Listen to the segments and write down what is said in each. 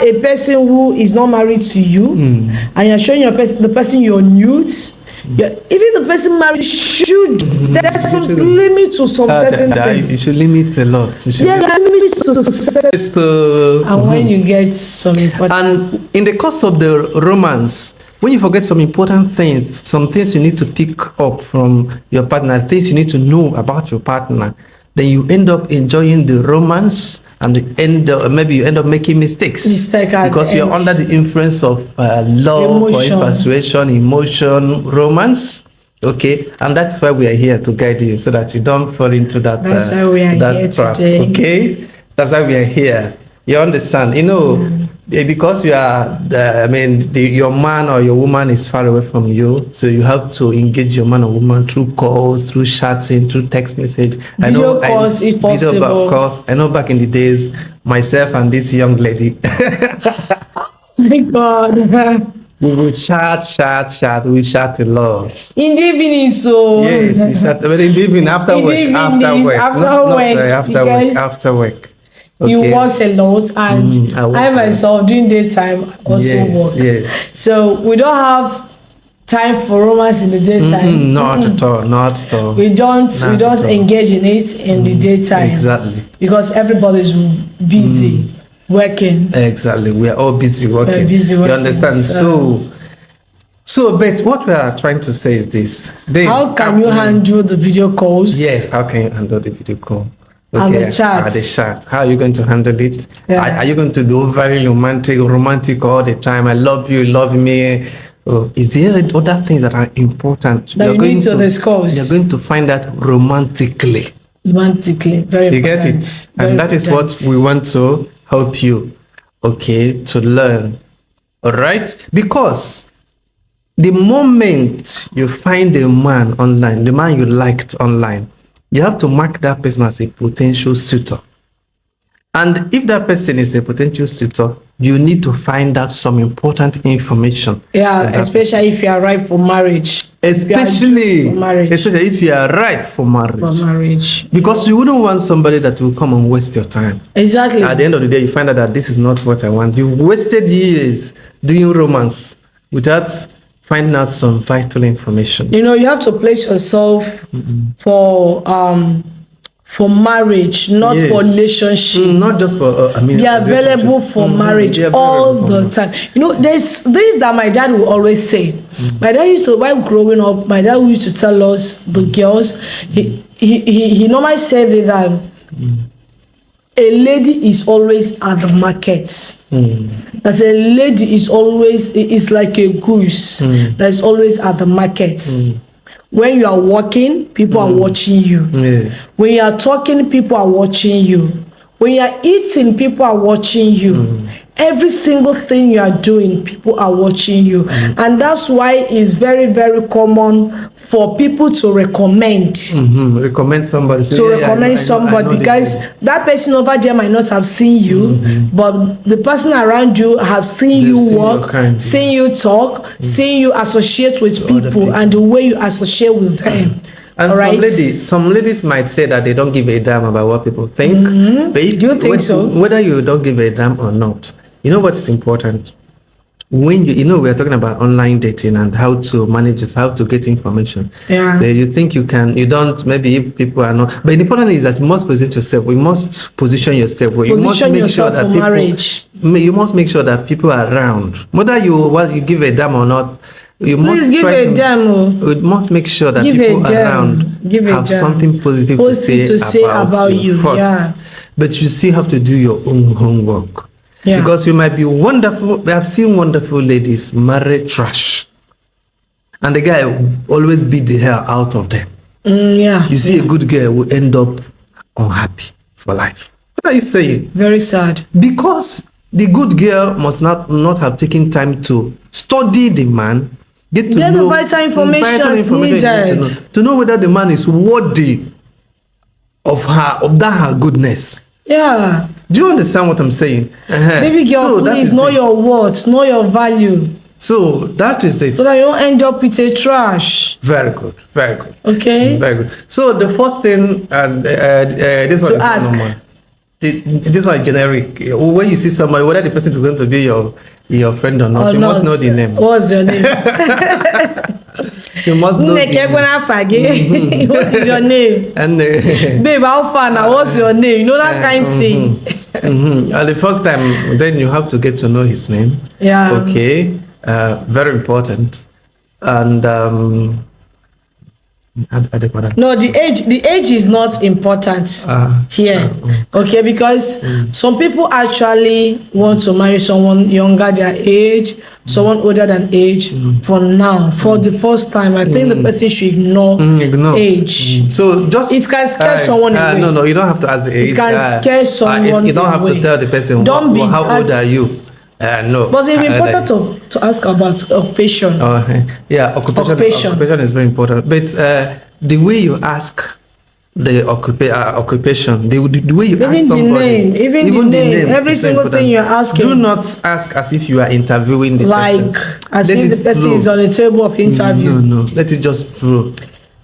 a person who is not married to you, and you're showing the person your nudes, even the person married should, there's some limit to some certain things. You should limit a lot. Limit to certain. And when you get some important, and in the course of the romance, when you forget some important things, some things you need to pick up from your partner, things you need to know about your partner, then you end up enjoying the romance, and maybe you end up making mistakes because you're under the influence of love, or infatuation, emotion, romance. Okay, and that's why we are here to guide you so that you don't fall into that. That's why we are here trap. Today. Okay, that's why we are here. You understand? You know, because you are, your man or your woman is far away from you, so you have to engage your man or woman through calls, through chatting, through text message. Video calls, if possible. Video calls. I know back in the days, myself and this young lady. My God. We will chat. We chat a lot. In the evening, so. Yes, we chat. But in the evening, after work. Okay. You work a lot, and I myself during daytime also work. Yes. So we don't have time for romance in the daytime. Not at all. We don't engage in it in the daytime. Exactly. Because everybody's busy working. Exactly. We are all busy working. You understand? So, but what we are trying to say is this. How can you handle the video calls? Yes, how can you handle the video call? Okay. And the chat. How are you going to handle it? Yeah. Are you going to do very romantic all the time? I love you, love me. Is there other things that are important? That you need to discuss. You're going to find that romantically. Very you important. Get it? And that is what we want to help you, to learn. All right? Because the moment you find a man online, the man you liked online, you have to mark that person as a potential suitor. And if that person is a potential suitor, you need to find out some important information. Yeah, especially if you are ripe for marriage. Especially if you are ripe for marriage. Because you wouldn't want somebody that will come and waste your time. Exactly. At the end of the day, you find out that this is not what I want. You wasted years doing romance without finding out some vital information. You have to place yourself for marriage, not for relationship. Not just for be available for marriage all the time. There's this that my dad will always say. My dad used to, while growing up, my dad used to tell us, the girls, he normally said that a lady is always at the market. That a lady is like a goose that is always at the market. When you are walking, people are watching you. Yes. When you are talking, people are watching you. When you are eating, people are watching you. Every single thing you are doing, people are watching you. And that's why it's very, very common for people to recommend. Recommend somebody. Recommend somebody because that person over there might not have seen you, but the person around you have seen you walk, seen you talk, seen you associate with people, and the way you associate with them. And some ladies might say that they don't give a damn about what people think. But do you think so? Whether you don't give a damn or not, you know what is important? When we're talking about online dating and how to manage this, how to get information. Yeah. You think you don't, maybe if people are not. But the important thing is that you must present yourself. You must position yourself. You must make sure that you must make sure that people are around. Whether you give a damn or not, you must You must make sure that people around have something positive to say about you first. Yeah. But you still have to do your own homework. Yeah. Because you might be wonderful. We have seen wonderful ladies marry trash, and the guy will always beat the hell out of them. You see a good girl will end up unhappy for life. What are you saying? Very sad. Because the good girl must not have taken time to study the man, get to know the vital information needed to know whether the man is worthy of her goodness. Yeah. Do you understand what I'm saying? Baby girl, please know your worth, know your value. So that is it. So that you don't end up with a trash. Very good. Okay. Very good. So the first thing, this one is ask. number one. This one is generic. When you see somebody, whether the person is going to be your friend or not, you must know the name. What's your name? You must know the name. What is your name? And Babe, how far now? What's your name? You know that kind of thing. The first time, then you have to get to know his name. Yeah. Okay. Very important. And no, the age is not important here. Okay, because some people actually want to marry someone younger their age, someone older than age. For now, for the first time, I think the person should ignore age. So just it can scare someone away. No, you don't have to ask the age. It can scare someone. You don't have away. to tell the person. Don't be how old are you? No. But it's important to ask about occupation. Yeah, occupation is very important. But the way you ask the occupation, the way you ask somebody, even the name, every single thing you're asking. Do not ask as if you are interviewing the person. As if the person is on a table of interview. No. Let it just flow.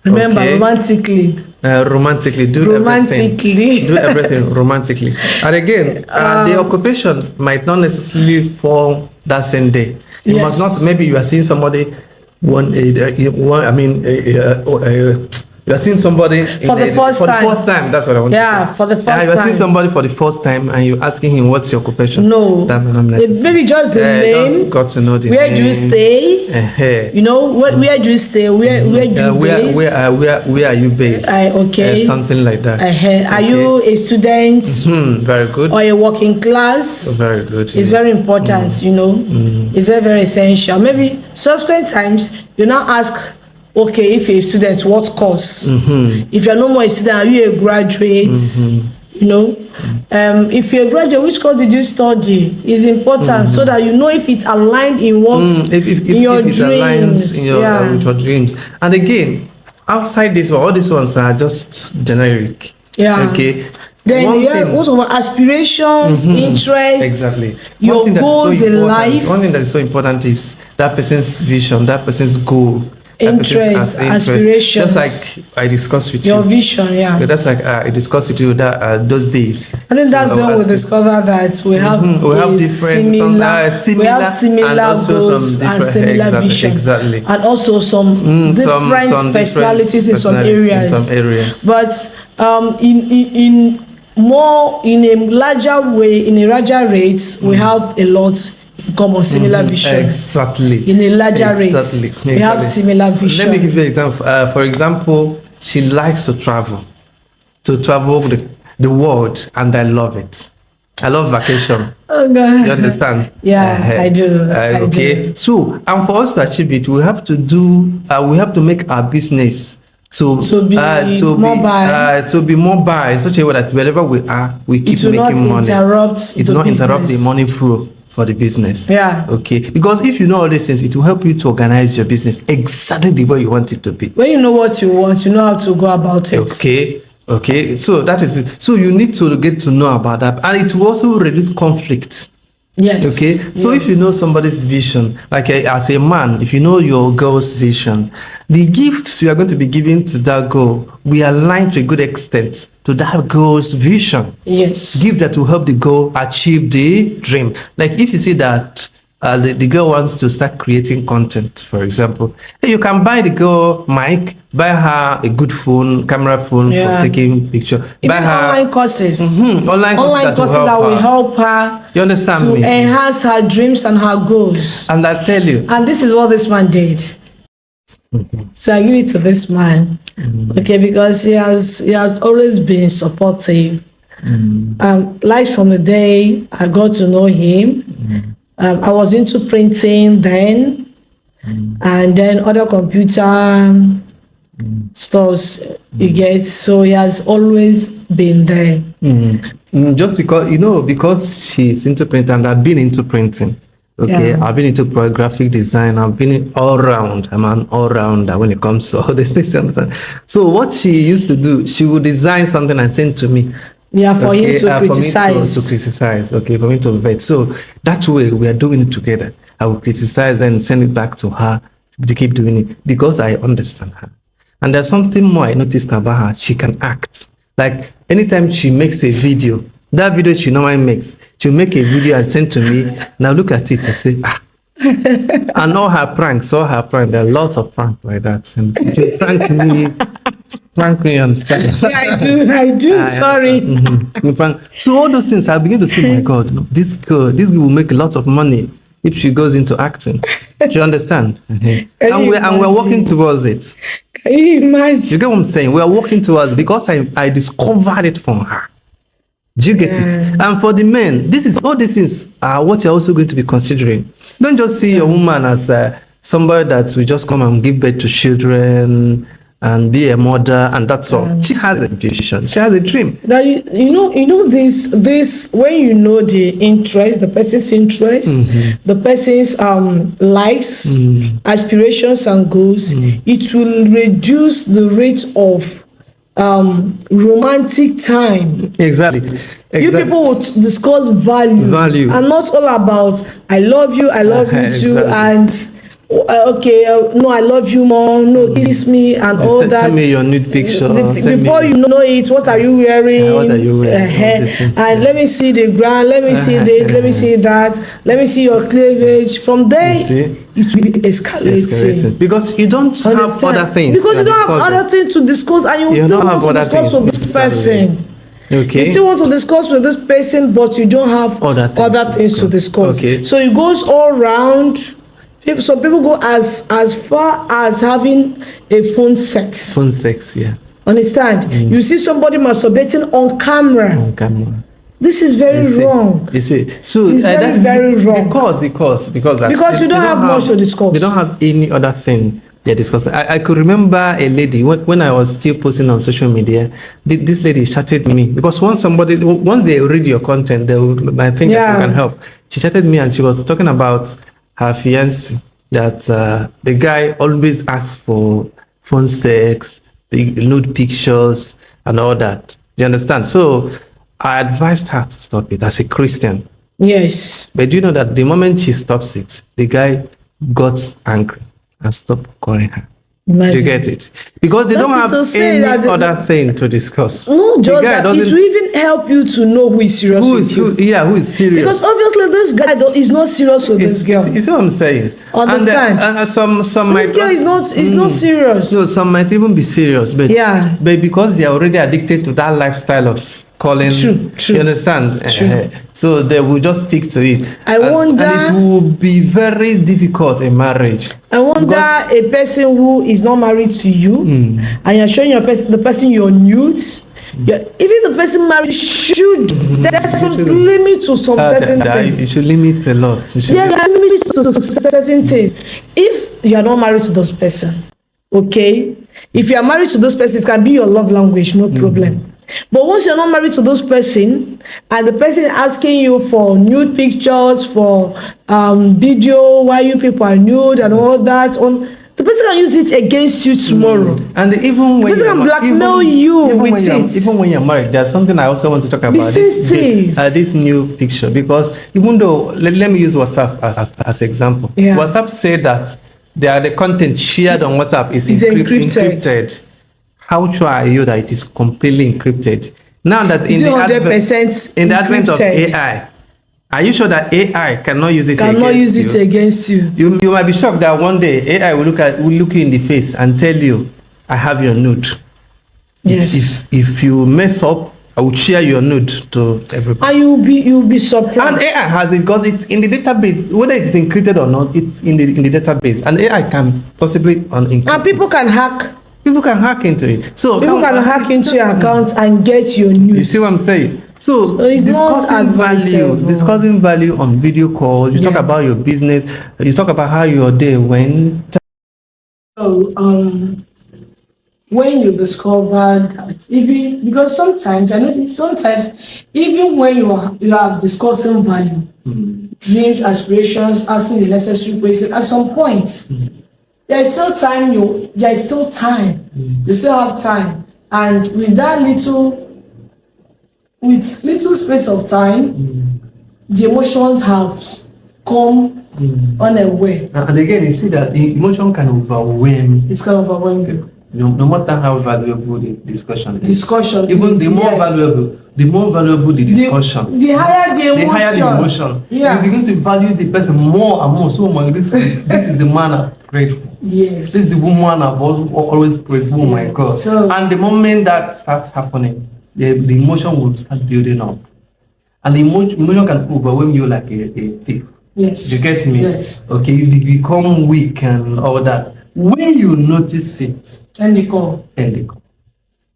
Remember, romantically. Romantically, do everything romantically. And again, the occupation might not necessarily fall that same day. You must not. Maybe you are seeing somebody. You are seeing somebody for the first time. That's what I want to say. Yeah, for the first time. You are seeing somebody for the first time and you're asking him, what's your occupation? No. That may not necessary. Maybe just the name. Just got to know the where name. Do you stay? You know, where do you stay? Where do you base? Where are you based? Okay. Something like that. Are you a student? Very good. Or a working class? Very good. It's very important, you know. It's very, very essential. Maybe subsequent times, you now ask, okay, if you're a student, what course? If you're no more a student, are you a graduate? You know, if you're a graduate, which course did you study? Is important so that you know if it's aligned in what in your dreams. With your dreams. And again, outside this one, all these ones are just generic. Yeah. Okay. Then also aspirations, interests, exactly. Your goals in life. One thing that is so important is that person's vision, that person's goal. Interest, aspirations. Just like I discussed with your vision, yeah. That's like I discussed with you that those days. I think that's when we discover that we have different similar goals and similar vision. Exactly. And also some different personalities in some areas. But in a larger way, in a larger rates, we have a lot in common, similar vision. Exactly. In a larger rate, we have similar vision. Let me give you an example. For example, she likes to travel the world, and I love it. I love vacation. Oh God. You understand? Yeah, I do. Okay. So, and for us to achieve it, we have to make our business to be mobile in such a way that wherever we are, we keep making money. It will not interrupt the money flow for the business. Yeah. Okay. Because if you know all these things, it will help you to organize your business exactly the way you want it to be. When you know what you want, you know how to go about it. Okay. So that is it. So you need to get to know about that, and it will also reduce conflict. Yes. Okay. So if you know somebody's vision, like as a man, if you know your girl's vision, the gifts you are going to be giving to that girl will align to a good extent to that girl's vision. Yes. Gift that will help the girl achieve the dream. Like if you see that the girl wants to start creating content, for example, you can buy the girl mic, buy her a good camera phone for taking picture. Buy her online courses. Online courses that will help her. You understand to me? Enhance her dreams and her goals. And I tell you. And this is what this man did. So I give it to this man, okay, because he has always been supportive. Right from the day I got to know him, I was into printing then, and then other computer stores you get. So he has always been there. Just because she's into printing, and I've been into printing. Okay, I've been into graphic design. I've been all round. I'm an all-rounder when it comes to all these things. So what she used to do, she would design something and send to me. Yeah, for him to criticize. For me to criticize, okay, for me to vet. So that way we are doing it together. I will criticize and send it back to her to keep doing it because I understand her. And there's something more I noticed about her. She can act. Like anytime she makes a video, That video she normally makes, she'll make a video and send to me. Now look at it and say, and all her pranks, there are lots of pranks like that. And she prank me, understand? Yeah, I do. Sorry. So all those things, I begin to say, my God, this girl will make a lot of money if she goes into acting. Do you understand? And we're working towards it. Can you imagine? You get what I'm saying? We are working towards it because I discovered it from her. Do you get it? And for the men, all these things are what you're also going to be considering. Don't just see your woman as somebody that will just come and give birth to children and be a mother, and that's all. She has a vision. She has a dream. That you know this when you know the interest, the person's interest, the person's likes, aspirations and goals, it will reduce the rate of romantic time. Exactly. You people would discuss value and not all about I love you you too, and no, I love you more, no, kiss me and all that. Send me your nude picture. Before you know it, what are you wearing? What are you wearing? And let me see the ground, let me see this, let me see that, let me see your cleavage. From there, it will be escalating. Because you don't have other things. Because you don't have other things to discuss, and you still want to discuss with this person. Okay. You still want to discuss with this person, but you don't have other things to discuss. Okay. So it goes all round. Some people go as far as having a phone sex. Phone sex, yeah. Understand? You see somebody masturbating on camera. On camera. This is very wrong. You see, so it's very wrong. Because you don't have much to discuss. They don't have any other thing they're discussing. I could remember a lady when I was still posting on social media. This lady chatted me because once they read your content, they will, I think that you can help. She chatted me and she was talking about her fiance, that the guy always asks for phone sex, nude pictures, and all that. Do you understand? So I advised her to stop it as a Christian. Yes. But do you know that the moment she stops it, the guy got angry and stopped calling her? Imagine. You get it? Because they don't have any other thing to discuss. No, just that it will even help you to know who is serious who is serious. Because obviously this guy is not serious with this girl. You see what I'm saying? Understand? And some this girl is not serious. No, some might even be serious, but because they are already addicted to that lifestyle of calling. True. You understand? True. So they will just stick to it. And it will be very difficult in marriage. I wonder a person who is not married to you and you're showing the person your nudes. Even the person married should. There's some limit to some certain things. You should limit a lot. There are limits to certain things. If you are not married to this person, okay? If you are married to this person, it can be your love language, no problem. But once you're not married to those person and the person is asking you for nude pictures, for video while you people are nude and all that, the person can use it against you tomorrow. And even when the person can blackmail you with it. Even when you're married, there's something I also want to talk about. This new picture, because even though let me use WhatsApp as example. WhatsApp said that the content shared on WhatsApp is encrypted. How sure are you that it is completely encrypted? Now that in the advent of AI, are you sure that AI cannot use it against you? You might be shocked that one day AI will look you in the face and tell you, I have your nude. Yes. If you mess up, I will share your nude to everybody. And you'll be surprised. And AI has it because it's in the database. Whether it's encrypted or not, it's in the database. And AI can possibly unencrypt. And people can hack. People can hack into it. So people can hack into your account and get your news. You see what I'm saying? So it's discussing value on video calls. You talk about your business. You talk about how your day went. So when you discovered that, even because sometimes I notice even when you are discussing value, dreams, aspirations, asking the necessary questions, at some point. There's still time. You still have time, and with little space of time, the emotions have come unaware. And again, you see that the emotion can overwhelm. It's kind of overwhelming. No matter how valuable the discussion is. Even the more valuable, the more valuable the discussion. The higher the emotion. The higher the emotion. Yeah. You begin to value the person more and more. So, oh my, this is the man I prayed for. Yes. This is the woman I've always prayed for. Oh my God. So, and the moment that starts happening, the emotion will start building up. And the emotion can overwhelm you like a thief. yes. You get me? Yes. Okay, you become weak and all that. When you notice it, End the call. end the call.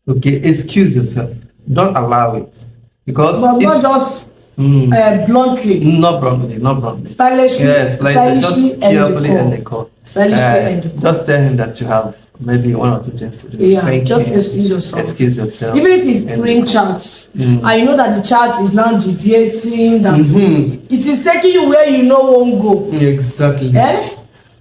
Okay, excuse yourself. Don't allow it. Because But not just bluntly. not bluntly. Stylishly. Yes, like Stylishly just carefully end the call. Stylishly end the call. Just tell him that you have maybe one or two things to do. Yeah, Thank just you. excuse yourself. Excuse yourself. Even if it's End doing the call. chats, and you know that the chat is now deviating, that it is taking you where you know won't go. Exactly. Eh?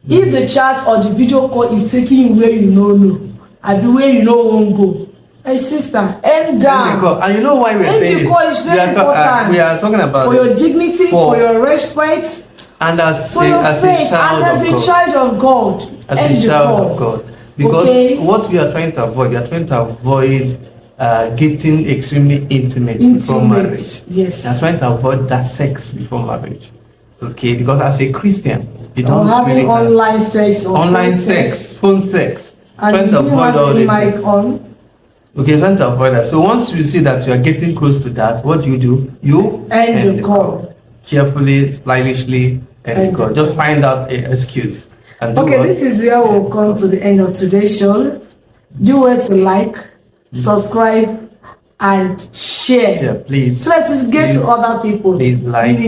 If the chat or the video call is taking you where you know, I be where you know won't go. Hey sister, end down. And you know why we're saying End the call is very important. We are talking about for your dignity, for your respect, and as for your faith, child and as of a God. child of God. As End a the child call. of God. Because Okay. what we are trying to avoid, we are trying to avoid getting extremely intimate before marriage. Yes. We are trying to avoid that sex before marriage. Okay, because as a Christian, you Or don't having really have online sex or online phone sex, phone sex. and Trying you to didn't avoid have all any these mic things. on. Okay, trying to avoid that. So once you see that you are getting close to that, what do? You End the call. Carefully, stylishly, end the call. Just find out an excuse. And do Okay, what? this is where we'll come to the end of today's show. Do well to like, subscribe, and share. Yeah, please. So that it get to other people. Please like,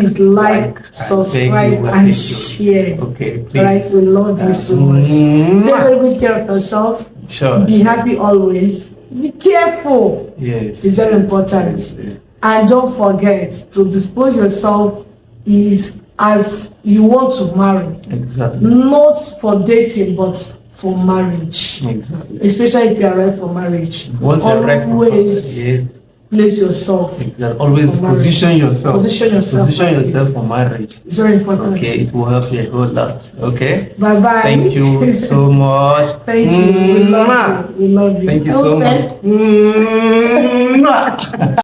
subscribe, and share. Okay, please. Right, we love you so much. Take very good care of yourself. Sure. Be happy always. Be careful. Yes. It's very important. Yes. And don't forget to dispose yourself is as you want to marry. Exactly. Not for dating, but for marriage. Exactly. Especially if you are right for marriage. Once you're right, always yes. place yourself. Exactly. Always for marriage. position yourself. Position yourself. Position yourself for marriage. It's very important. Okay, it will help you a whole lot. Okay. Bye bye. Thank you so much. Thank you. We love you. We love you. Thank you so Okay. much.